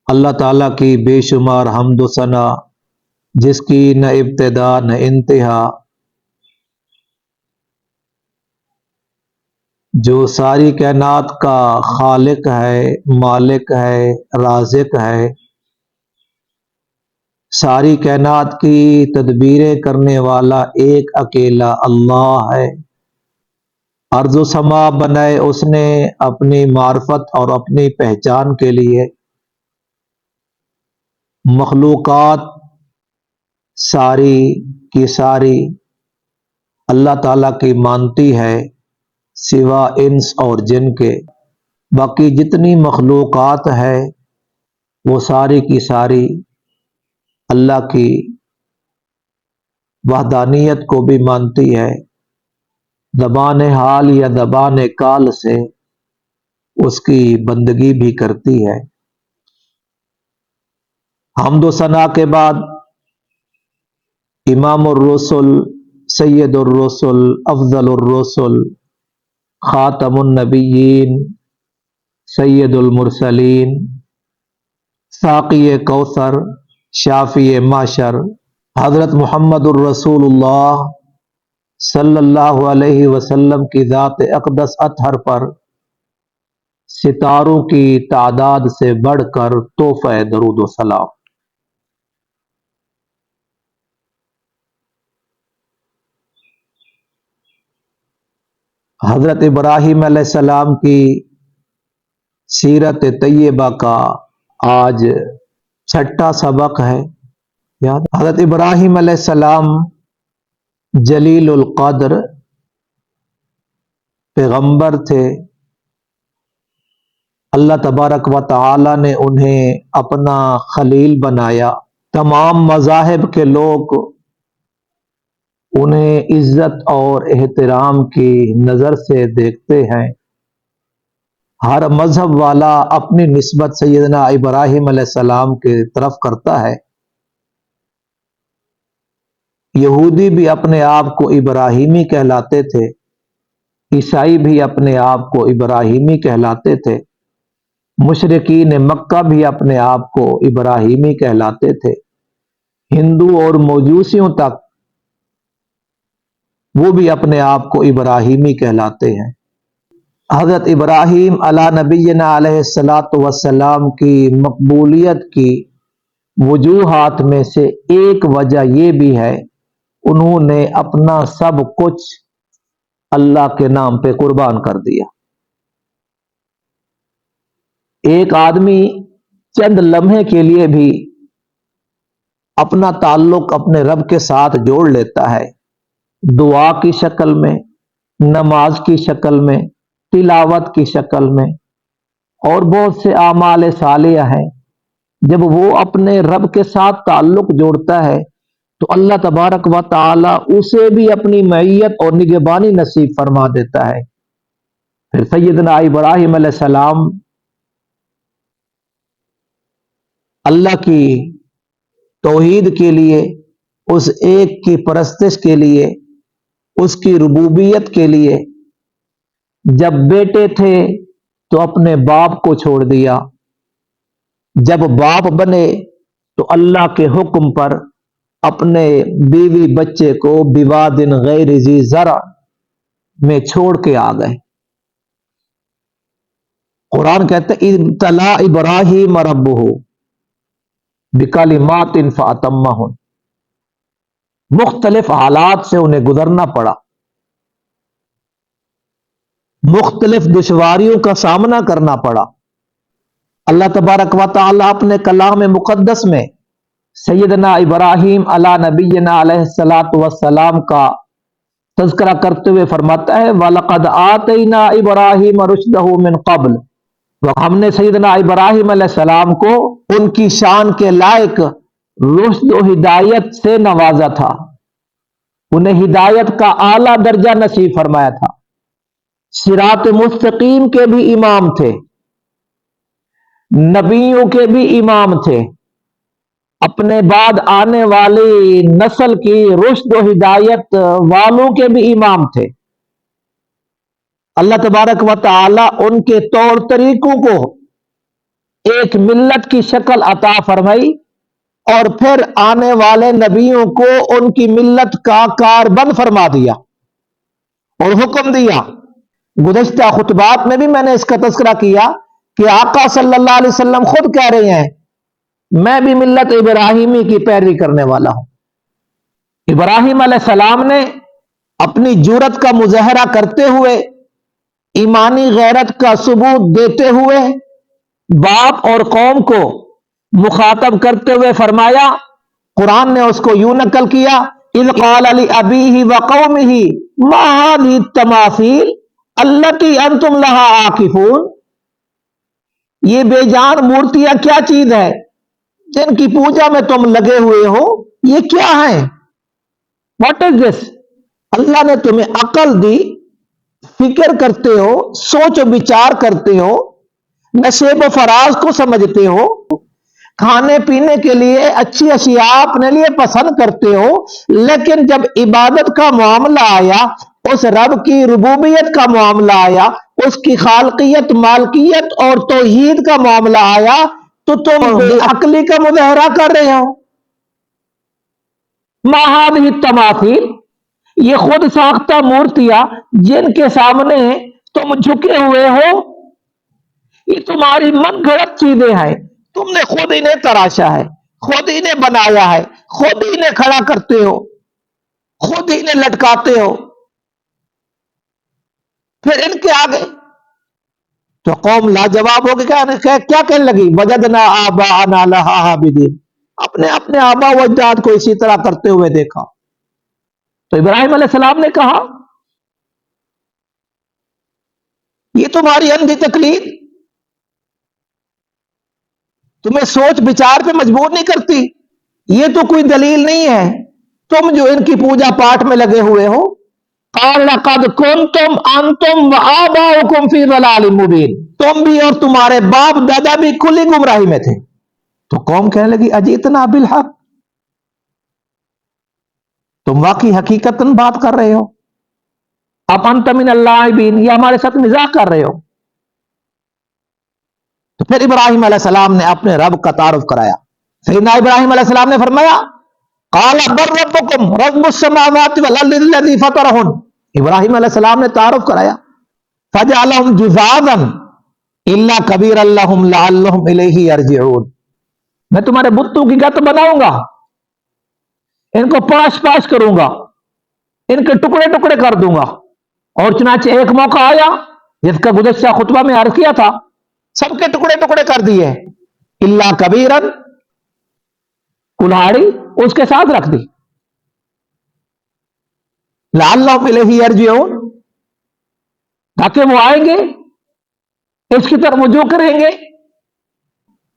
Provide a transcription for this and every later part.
اللہ تعالیٰ کی بے شمار حمد و ثنا، جس کی نہ ابتدا نہ انتہا، جو ساری کائنات کا خالق ہے، مالک ہے، رازق ہے، ساری کائنات کی تدبیریں کرنے والا ایک اکیلا اللہ ہے۔ ارض و سما بنائے اس نے اپنی معرفت اور اپنی پہچان کے لیے۔ مخلوقات ساری کی ساری اللہ تعالیٰ کی مانتی ہے، سوا انس اور جن کے۔ باقی جتنی مخلوقات ہے وہ ساری کی ساری اللہ کی وحدانیت کو بھی مانتی ہے، زبان حال یا زبان کال سے اس کی بندگی بھی کرتی ہے۔ حمد و ثنا کے بعد امام الرسل، سید الرسل، افضل الرسل، خاتم النبیین، سید المرسلین، ساقی کوثر، شافی معشر، حضرت محمد الرسول اللہ صلی اللہ علیہ وسلم کی ذات اقدس اطہر پر ستاروں کی تعداد سے بڑھ کر تحفہ درود و سلام۔ حضرت ابراہیم علیہ السلام کی سیرت طیبہ کا آج چھٹا سبق ہے۔ حضرت ابراہیم علیہ السلام جلیل القدر پیغمبر تھے۔ اللہ تبارک و تعالی نے انہیں اپنا خلیل بنایا۔ تمام مذاہب کے لوگ انہیں عزت اور احترام کی نظر سے دیکھتے ہیں۔ ہر مذہب والا اپنی نسبت سیدنا ابراہیم علیہ السلام کی طرف کرتا ہے۔ یہودی بھی اپنے آپ کو ابراہیمی کہلاتے تھے، عیسائی بھی اپنے آپ کو ابراہیمی کہلاتے تھے، مشرکین مکہ بھی اپنے آپ کو ابراہیمی کہلاتے تھے، ہندو اور موجوسیوں تک وہ بھی اپنے آپ کو ابراہیمی کہلاتے ہیں۔ حضرت ابراہیم علی نبینا علیہ الصلاۃ والسلام کی مقبولیت کی وجوہات میں سے ایک وجہ یہ بھی ہے، انہوں نے اپنا سب کچھ اللہ کے نام پہ قربان کر دیا۔ ایک آدمی چند لمحے کے لیے بھی اپنا تعلق اپنے رب کے ساتھ جوڑ لیتا ہے، دعا کی شکل میں، نماز کی شکل میں، تلاوت کی شکل میں، اور بہت سے اعمال صالحہ ہیں۔ جب وہ اپنے رب کے ساتھ تعلق جوڑتا ہے تو اللہ تبارک و تعالی اسے بھی اپنی معیت اور نگہبانی نصیب فرما دیتا ہے۔ پھر سیدنا ابراہیم علیہ السلام اللہ کی توحید کے لیے، اس ایک کی پرستش کے لیے، اس کی ربوبیت کے لیے جب بیٹے تھے تو اپنے باپ کو چھوڑ دیا، جب باپ بنے تو اللہ کے حکم پر اپنے بیوی بچے کو بواد غیر ذی زرع میں چھوڑ کے آ گئے۔ قرآن کہتے ہیں ابتلا ابراہیم ربہ بکلمات فاتمہن، مختلف حالات سے انہیں گزرنا پڑا، مختلف دشواریوں کا سامنا کرنا پڑا۔ اللہ تبارک و تعالی اپنے کلام مقدس میں سیدنا ابراہیم علی نبینا علیہ الصلاۃ والسلام کا تذکرہ کرتے ہوئے فرماتا ہے وَلَقَدْ آتَيْنَا إِبْرَاهِيمَ رُشْدَهُ مِنْ قَبْلُ، ہم نے سیدنا ابراہیم علیہ السلام کو ان کی شان کے لائق رشد و ہدایت سے نوازا تھا، انہیں ہدایت کا اعلیٰ درجہ نصیب فرمایا تھا، صراط مستقیم کے بھی امام تھے، نبیوں کے بھی امام تھے، اپنے بعد آنے والی نسل کی رشد و ہدایت والوں کے بھی امام تھے۔ اللہ تبارک و تعالی ان کے طور طریقوں کو ایک ملت کی شکل عطا فرمائی اور پھر آنے والے نبیوں کو ان کی ملت کا کاربند فرما دیا اور حکم دیا۔ گزشتہ خطبات میں بھی میں نے اس کا تذکرہ کیا کہ آقا صلی اللہ علیہ وسلم خود کہہ رہے ہیں میں بھی ملت ابراہیمی کی پیروی کرنے والا ہوں۔ ابراہیم علیہ السلام نے اپنی جرات کا مظاہرہ کرتے ہوئے، ایمانی غیرت کا ثبوت دیتے ہوئے، باپ اور قوم کو مخاطب کرتے ہوئے فرمایا، قرآن نے اس کو یوں نقل کیا، اذ قال لأبیہ وقومہ ما هذه التماثیل التي انتم لها عاکفون، یہ بے جان مورتیاں کیا چیز ہے جن کی پوجا میں تم لگے ہوئے ہو، یہ کیا ہے؟ واٹ از دس؟ اللہ نے تمہیں عقل دی، فکر کرتے ہو، سوچ و بچار کرتے ہو، نشیب و فراز کو سمجھتے ہو، کھانے پینے کے لیے اچھی اشیاء اپنے لیے پسند کرتے ہو، لیکن جب عبادت کا معاملہ آیا، اس رب کی ربوبیت کا معاملہ آیا، اس کی خالقیت، مالکیت اور توحید کا معاملہ آیا تو تم بے عقلی کا مظاہرہ کر رہے ہو۔ ما هذه التماثیل، یہ خود ساختہ مورتیاں جن کے سامنے تم جھکے ہوئے ہو، یہ تمہاری من گھڑت چیزیں ہیں، تم نے خود انہیں تراشا ہے، خود انہیں بنایا ہے، خود انہیں کھڑا کرتے ہو، خود انہیں لٹکاتے ہو، پھر ان کے آگے تو قوم لاجواب ہو گئی، کیا کہنے لگی، وجدنا آباءنا لہا عابدین، اپنے آبا و اجداد کو اسی طرح کرتے ہوئے دیکھا۔ تو ابراہیم علیہ السلام نے کہا یہ تمہاری اندھی تقلید تمہیں سوچ بچار پہ مجبور نہیں کرتی، یہ تو کوئی دلیل نہیں ہے، تم جو ان کی پوجا پاٹ میں لگے ہوئے ہو۔ قال لقد کنتم انتم وآباؤکم فی ضلال مبین، تم بھی اور تمہارے باپ دادا بھی کھلی گمراہی میں تھے۔ تو قوم کہنے لگی اجئتنا بالحق، تم واقعی حقیقتاً بات کر رہے ہو، اب انت من اللاعبین، یہ ہمارے ساتھ مزاح کر رہے ہو۔ تو پھر ابراہیم علیہ السلام نے اپنے رب کا تعارف کرایا۔ سیدنا ابراہیم علیہ السلام نے فرمایا قال بل ربکم رب السماوات والارض الذی فطرہن، ابراہیم علیہ السلام نے تعارف کرایا، فجعلہم جذاذا الا کبیرا لہم لعلہم الیہ یرجعون، میں تمہارے بتوں کی گت بناؤں گا، ان کو پاش پاش کروں گا، ان کے ٹکڑے ٹکڑے کر دوں گا۔ اور چنانچہ ایک موقع آیا جس کا گزشتہ خطبہ میں عرض کیا تھا، سب کے ٹکڑے ٹکڑے کر دیے، الا کبیرن، کلہاڑی اس کے ساتھ رکھ دی، لعلہم الیہ یرجعون، تاکہ وہ آئیں گے، اس کی طرف رجوع کریں گے۔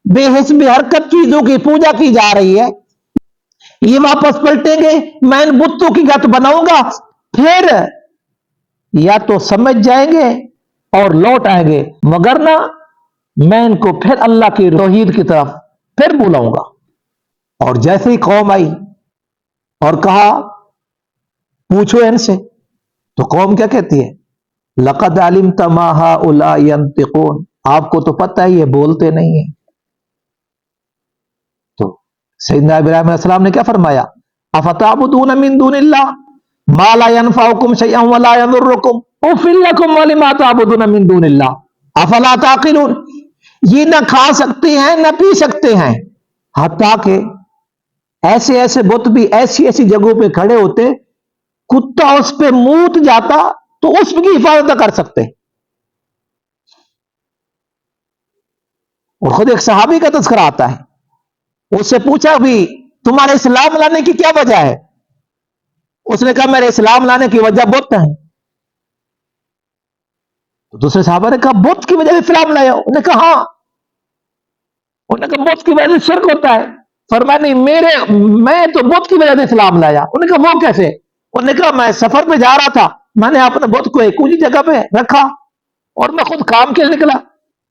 بے حس بے حرکت چیزوں کی پوجا کی جا رہی ہے، یہ واپس پلٹیں گے، میں ان بتوں کی گت بناؤں گا، پھر یا تو سمجھ جائیں گے اور لوٹ آئیں گے، مگر نہ میں ان کو پھر اللہ کی توحید کی طرف پھر بلاؤں گا۔ اور جیسے ہی قوم آئی اور کہا پوچھو ان سے، تو قوم کیا کہتی ہے، لقد علمت ما هؤلاء ينطقون، آپ کو تو پتہ ہے یہ بولتے نہیں ہیں۔ تو سیدنا ابراہیم علیہ السلام نے کیا فرمایا، افتعبدون من دون اللہ ما لا ينفعكم شيئا ولا يضركم اف لكم ولما تعبدون من دون اللہ افلا تعقلون، یہ نہ کھا سکتے ہیں نہ پی سکتے ہیں، حتیٰ کہ ایسے ایسے بت بھی ایسی ایسی جگہوں پہ کھڑے ہوتے، کتا اس پہ موت جاتا تو اس کی حفاظت نہ کر سکتے۔ اور خود ایک صحابی کا تذکرہ آتا ہے، اس سے پوچھا بھی تمہارے اسلام لانے کی کیا وجہ ہے، اس نے کہا میرے اسلام لانے کی وجہ بت ہے۔ تو دوسرے صحابہ نے کہا بت کی وجہ سے اسلام لایا ہو؟ انہوں نے کہا ہاں۔ انہوں نے کہا بت کی وجہ سے شرک ہوتا ہے؟ فرمایا نہیں، میں تو بت کی وجہ سے اسلام لایا۔ انہوں نے کہا وہ کیسے؟ انہوں نے کہا میں سفر پہ جا رہا تھا، میں نے اپنے بت کو ایک اونچی جگہ پہ رکھا اور میں خود کام کے لیے نکلا،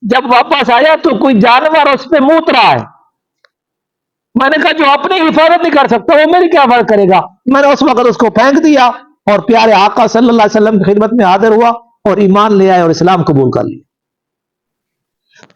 جب واپس آیا تو کوئی جانور اس پہ موت رہا ہے، میں نے کہا جو اپنی حفاظت نہیں کر سکتا وہ میری کیا فرق کرے گا، میں نے اس وقت اس کو پھینک دیا اور پیارے آقا صلی اللہ علیہ وسلم کی خدمت میں حاضر ہوا اور ایمان لے آئے اور اسلام قبول کر لیا۔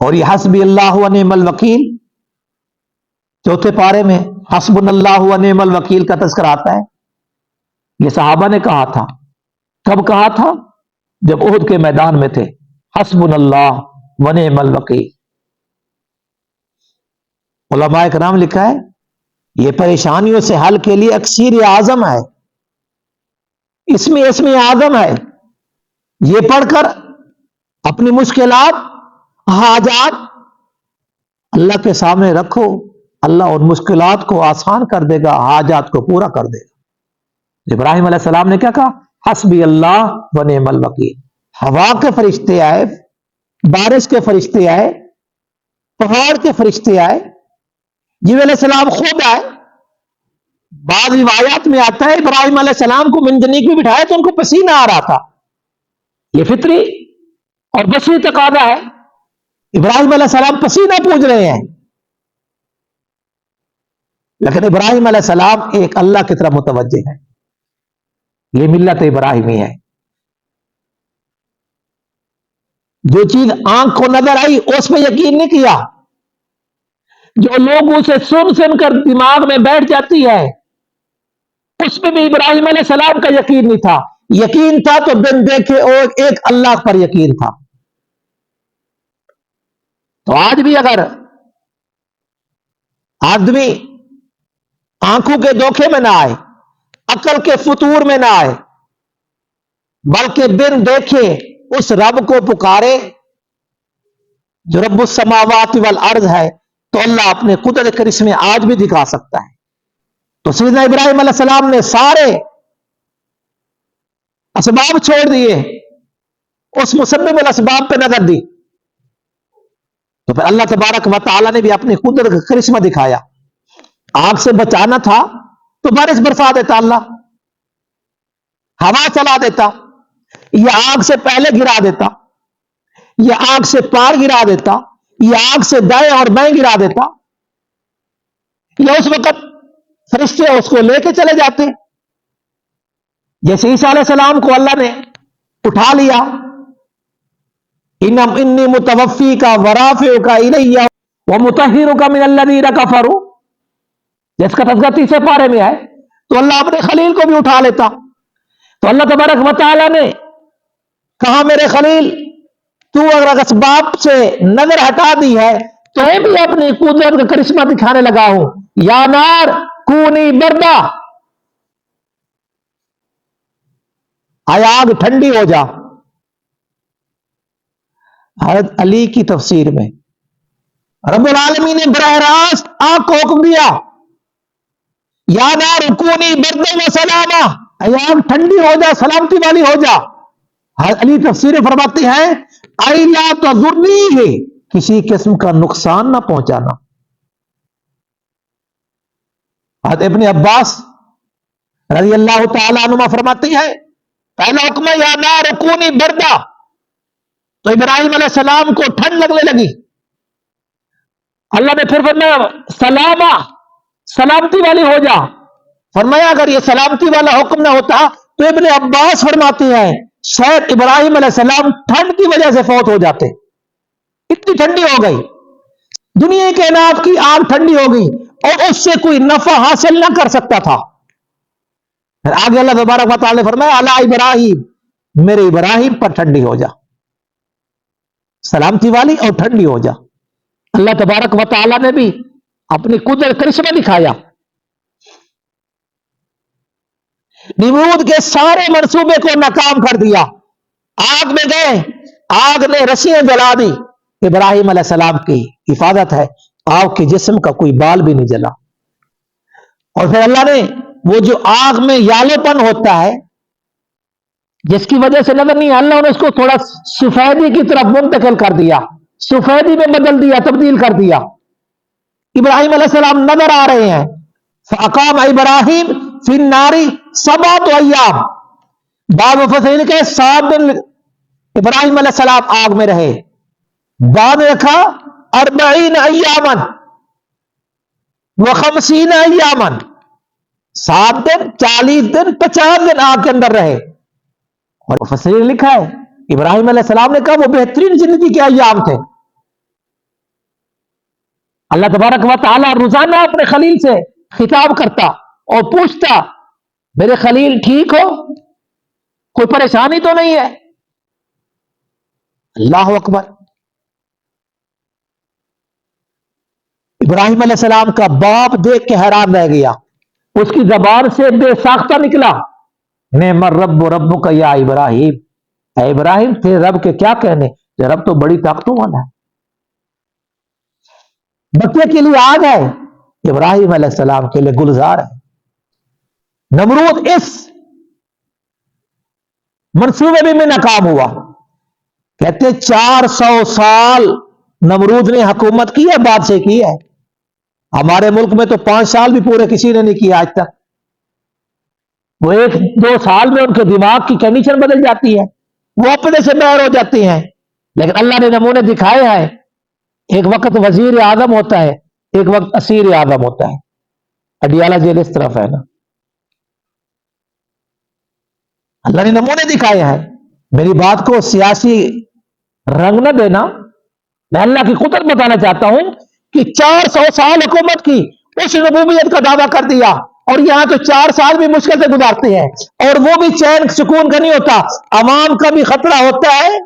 اور یہ حسبی اللہ و نعم الوکیل چوتھے پارے میں حسبنا اللہ و نعم الوکیل کا تذکرہ آتا ہے. یہ صحابہ نے کہا تھا. کب کہا تھا؟ جب احد کے میدان میں تھے. حسبنا اللہ و نعم الوکیل. علماء کرام لکھا ہے یہ پریشانیوں سے حل کے لیے اکسیر اعظم ہے. اس میں اعظم ہے. یہ پڑھ کر اپنی مشکلات حاجات اللہ کے سامنے رکھو. اللہ ان مشکلات کو آسان کر دے گا، حاجات کو پورا کر دے گا. ابراہیم علیہ السلام نے کیا کہا؟ حسبی اللہ و نعم الوکیل. ہوا کے فرشتے آئے، بارش کے فرشتے آئے، پہاڑ کے فرشتے آئے، جبریل علیہ السلام خود آئے. بعض روایات میں آتا ہے ابراہیم علیہ السلام کو منجنیک میں بٹھایا تو ان کو پسینہ آ رہا تھا. یہ فطری اور بشری تقاضا ہے. ابراہیم علیہ السلام پسینہ پوج رہے ہیں، لیکن ابراہیم علیہ السلام ایک اللہ کی طرف متوجہ ہے. یہ ملت ابراہیمی ہے. جو چیز آنکھ کو نظر آئی اس پہ یقین نہیں کیا. جو لوگوں سے سن کر دماغ میں بیٹھ جاتی ہے اس پہ بھی ابراہیم علیہ السلام کا یقین نہیں تھا. یقین تھا تو بن دیکھے اور ایک اللہ پر یقین تھا. تو آج بھی اگر آدمی آنکھوں کے دھوکے میں نہ آئے، عقل کے فطور میں نہ آئے، بلکہ بن دیکھے اس رب کو پکارے جو رب السماوات والارض ہے، تو اللہ اپنے قدرت کرشمے آج بھی دکھا سکتا ہے. تو سیدنا ابراہیم علیہ السلام نے سارے اسباب چھوڑ دیے، اس مسبب الاسباب پہ نظر دی. تو پھر اللہ تبارک و تعالی نے بھی اپنی قدرت کا کرشمہ دکھایا. آگ سے بچانا تھا تو بارش برسا دیتا اللہ، ہوا چلا دیتا، یہ آگ سے پہلے گرا دیتا، یہ آگ سے پار گرا دیتا، یہ آگ سے دائیں اور بائیں گرا دیتا. یہ اس وقت فرشتے اس کو لے کے چلے جاتے. جیسے عیسیٰ علیہ السلام کو اللہ نے اٹھا لیا، انی متوفی کا ورافع کا الیہ ومطہر کا من الذین کفروا، جس کا تذکرہ تیسرے پارے میں ہے. تو اللہ اپنے خلیل کو بھی اٹھا لیتا. تو اللہ تبارک و تعالی نے کہا میرے خلیل تو اگر اسباب سے نظر ہٹا دی ہے تو میں بھی اپنی قدرت کا کرشمہ دکھانے لگا ہوں. یا نار کونی بردا، آیا آگ ٹھنڈی ہو جا. حضرت علی کی تفسیر میں رب العالمین نے براہ راست آگ کو حکم دیا، یا نار کونی بردا و سلاما، آیا آگ ٹھنڈی ہو جا، سلامتی والی ہو جا. حضرت علی تفسیر فرماتی ہے ای لا تضرنی، کسی قسم کا نقصان نہ پہنچانا. حضرت ابن عباس رضی اللہ تعالی عنہ فرماتی ہے پہلا حکم ہے یا نار کونی بردا، تو ابراہیم علیہ السلام کو ٹھنڈ لگنے لگی. اللہ نے پھر فرمایا سلاما، سلامتی والی ہو جا. فرمایا اگر یہ سلامتی والا حکم نہ ہوتا تو ابن عباس فرماتے ہیں شاید ابراہیم علیہ السلام ٹھنڈ کی وجہ سے فوت ہو جاتے. اتنی ٹھنڈی ہو گئی، دنیا کائنات کی آگ ٹھنڈی ہو گئی اور اس سے کوئی نفع حاصل نہ کر سکتا تھا. پھر آگے اللہ تبارک و تعالی نے فرمایا علی ابراہیم، میرے ابراہیم پر ٹھنڈی ہو جا، سلامتی والی اور ٹھنڈی ہو جا. اللہ تبارک و تعالی نے بھی اپنی قدرت کرشمہ دکھایا. نمرود کے سارے منصوبے کو ناکام کر دیا. آگ میں گئے، آگ نے رسیاں جلا دی. ابراہیم علیہ السلام کی حفاظت ہے، آگ کے جسم کا کوئی بال بھی نہیں جلا. اور پھر اللہ نے وہ جو آگ میں یالو پن ہوتا ہے جس کی وجہ سے نظر نہیں، اللہ نے اس کو تھوڑا سفیدی کی طرف منتقل کر دیا، سفیدی میں بدل دیا، تبدیل کر دیا. ابراہیم علیہ السلام نظر آ رہے ہیں. فاقام ابراہیم فی النار 7 ایام، بعض مفسرین کے 7 دن ابراہیم علیہ السلام آگ میں رہے. بعد رکھا 40 ایاما و50 ایاما، 7 دن، 40 دن، 50 دن آگ کے اندر رہے. اور مفسرین نے لکھا ہے ابراہیم علیہ السلام نے کہا وہ بہترین زندگی کے ایام تھے. اللہ تبارک و تعالی روزانہ اپنے خلیل سے خطاب کرتا اور پوچھتا میرے خلیل ٹھیک ہو، کوئی پریشانی تو نہیں ہے؟ اللہ اکبر۔ ابراہیم علیہ السلام کا باپ دیکھ کے حیران رہ گیا، اس کی زبان سے بے ساختہ نکلا نعم الرب ربک یا ابراہیم، اے ابراہیم تیرے رب کے کیا کہنے، تیرا رب تو بڑی طاقتوں والا ہے۔ بچے کے لیے آگ ہے، ابراہیم علیہ السلام کے لیے گلزار ہے۔ نمرود اس منصوبے میں ناکام ہوا، کہتے 400 سال نمرود نے حکومت کی ہے، بادشاہ کی ہے۔ ہمارے ملک میں تو 5 سال بھی پورے کسی نے نہیں کیا آج تک۔ وہ 1-2 سال میں ان کے دماغ کی کنڈیشن بدل جاتی ہے، وہ اپنے سے باہر ہو جاتی ہیں۔ لیکن اللہ نے نمونے دکھائے ہیں، ایک وقت وزیر اعظم ہوتا ہے، ایک وقت اسیر اعظم ہوتا ہے۔ اڈیالہ جیل اس طرف ہے نا، اللہ نے نمونے دکھائے ہیں۔ میری بات کو سیاسی رنگ نہ دینا، میں اللہ کی قدرت بتانا چاہتا ہوں کہ 400 سال حکومت کی، اس ربوبیت کا دعویٰ کر دیا، اور یہاں تو 4 سال بھی مشکل سے گزارتے ہیں، اور وہ بھی چین سکون کا نہیں ہوتا، عوام کا بھی خطرہ ہوتا ہے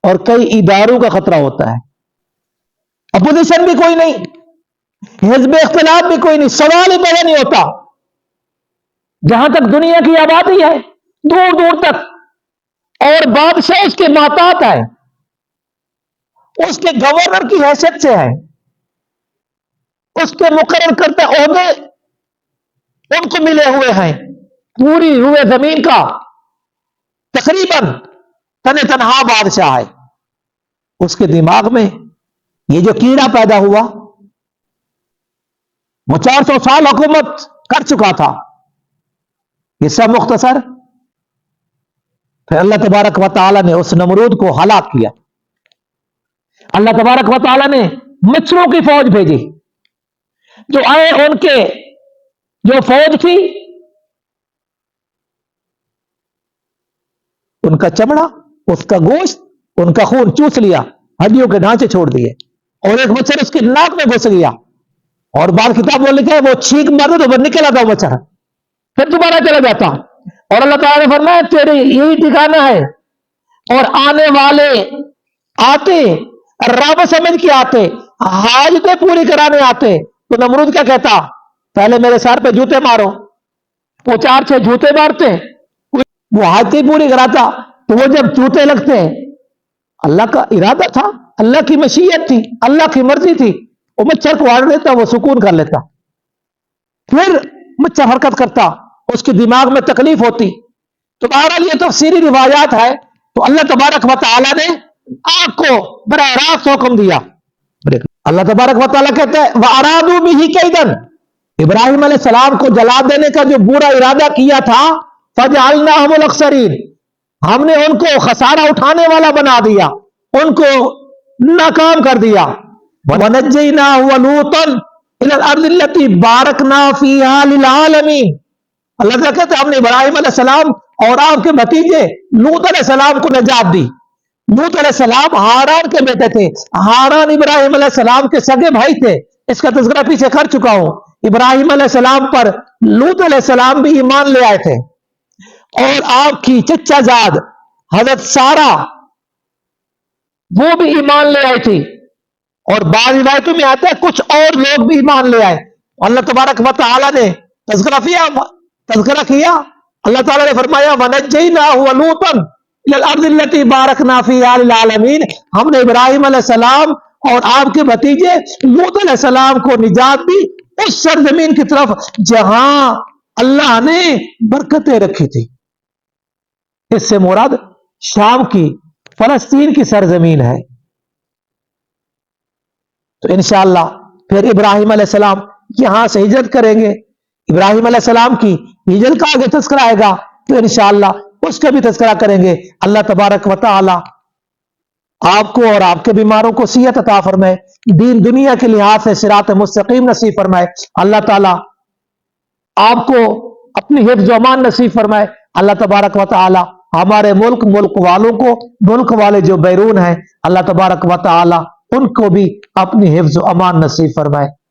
اور کئی اداروں کا خطرہ ہوتا ہے۔ اپوزیشن بھی کوئی نہیں، حزب اختلاف بھی کوئی نہیں، سوال ہی پیدا نہیں ہوتا۔ جہاں تک دنیا کی آبادی ہے دور دور تک، اور بادشاہ اس کے محتاط ہے، اس کے گورنر کی حیثیت سے ہے، اس کے مقرر کرتے عہدے ان کو ملے ہوئے ہیں، پوری روئے زمین کا تقریباً تنہا بادشاہ ہے۔ اس کے دماغ میں یہ جو کیڑا پیدا ہوا، وہ 400 سال حکومت کر چکا تھا، یہ سب مختصر پھر اللہ تبارک و تعالی نے اس نمرود کو ہلاک کیا۔ اللہ تبارک و تعالی نے مچھروں کی فوج بھیجی، جو آئے، ان کے جو فوج تھی ان کا چمڑا، اس کا گوشت، ان کا خون چوس لیا، ہڈیوں کے ڈھانچے چھوڑ دیے، اور ایک مچھر اس کے ناک میں گھس گیا، اور بعض کتاب میں لکھا ہے وہ چھینک مارتا تو وہ نکل آتا وہ مچھر، پھر دوبارہ چلا جاتا۔ اور اللہ تعالیٰ نے فرمایا تیرے یہی ٹھکانہ ہے، اور آنے والے آتے رب سمجھ کے آتے، حاجتیں پوری کرانے آتے، تو نمرود کیا کہتا، پہلے میرے سر پہ جوتے مارو، وہ 4-6 جوتے مارتے، وہ حاجتیں پوری کراتا، تو وہ جب جوتے لگتے، اللہ کا ارادہ تھا، اللہ کی مشیت تھی، اللہ کی مرضی تھی، وہ مچھر کو آڑ لیتا، وہ سکون کر لیتا۔ پھر مچھر حرکت کرتا، اس کے دماغ میں تکلیف ہوتی۔ تو بہرحال یہ تفسیری روایات ہے، تو اللہ تبارک و تعالی نے آگ کو براہ راست حکم دیا۔ اللہ تبارک و تعالی کہتے ہیں وَأَرَادُوا بِهِ كَيْدًا، ابراہیم علیہ السلام کو جلا دینے کا جو برا ارادہ کیا تھا، فَجَعَلْنَاهُمُ الْأَخْسَرِينَ، ہم نے ان کو خسارہ اٹھانے والا بنا دیا، ان کو ناکام کر دیا۔ وَنَجَّيْنَاهُ وَلُوطًا إِلَى الْأَرْضِ الَّتِي بَارَكْنَا فِيهَا لِلْعَالَمِينَ، اللہ تعالیٰ کہتے ہیں ہم نے ابراہیم علیہ السلام اور آپ کے بھتیجے لوط علیہ السلام کو نجات دی۔ لوط علیہ السلام ہاران کے بیٹے تھے، ہاران ابراہیم علیہ السلام کے سگے بھائی تھے، اس کا تذکرہ پیچھے کر چکا ہوں۔ ابراہیم علیہ السلام پر لوط علیہ السلام بھی ایمان لے آئے تھے، اور آپ کی چچا زاد حضرت سارہ وہ بھی ایمان لے آئی تھی، اور بعض روایتوں میں آتا ہے کچھ اور لوگ بھی ایمان لے آئے۔ اللہ تبارک و تعالی نے تذکرہ کیا، اللہ تعالیٰ نے فرمایا وَنَجَّيْنَاهُ وَلُوطًا إِلَى الْأَرْضِ الَّتِي بَارَكْنَا فِيهَا لِلْعَالَمِينَ، ہم نے ابراہیم علیہ السلام اور آپ کے بھتیجے لوط علیہ السلام کو نجات دی اس سرزمین کی طرف جہاں اللہ نے برکتیں رکھی تھی۔ اس سے مراد شام کی، فلسطین کی سرزمین ہے۔ تو انشاءاللہ پھر ابراہیم علیہ السلام یہاں سے ہجرت کریں گے، ابراہیم علیہ السلام کی ہجرت کا آگے تذکرہ آئے گا، تو انشاءاللہ اس کا بھی تذکرہ کریں گے۔ اللہ تبارک و تعالی آپ کو اور آپ کے بیماروں کو صحت عطا فرمائے، دین دنیا کے لحاظ سے صراط مستقیم نصیب فرمائے۔ اللہ تعالی آپ کو اپنی حفظ و امان نصیب فرمائے۔ اللہ تبارک و تعالی ہمارے ملک والوں کو، ملک والے جو بیرون ہیں، اللہ تبارک و تعالی ان کو بھی اپنی حفظ و امان نصیب فرمائے۔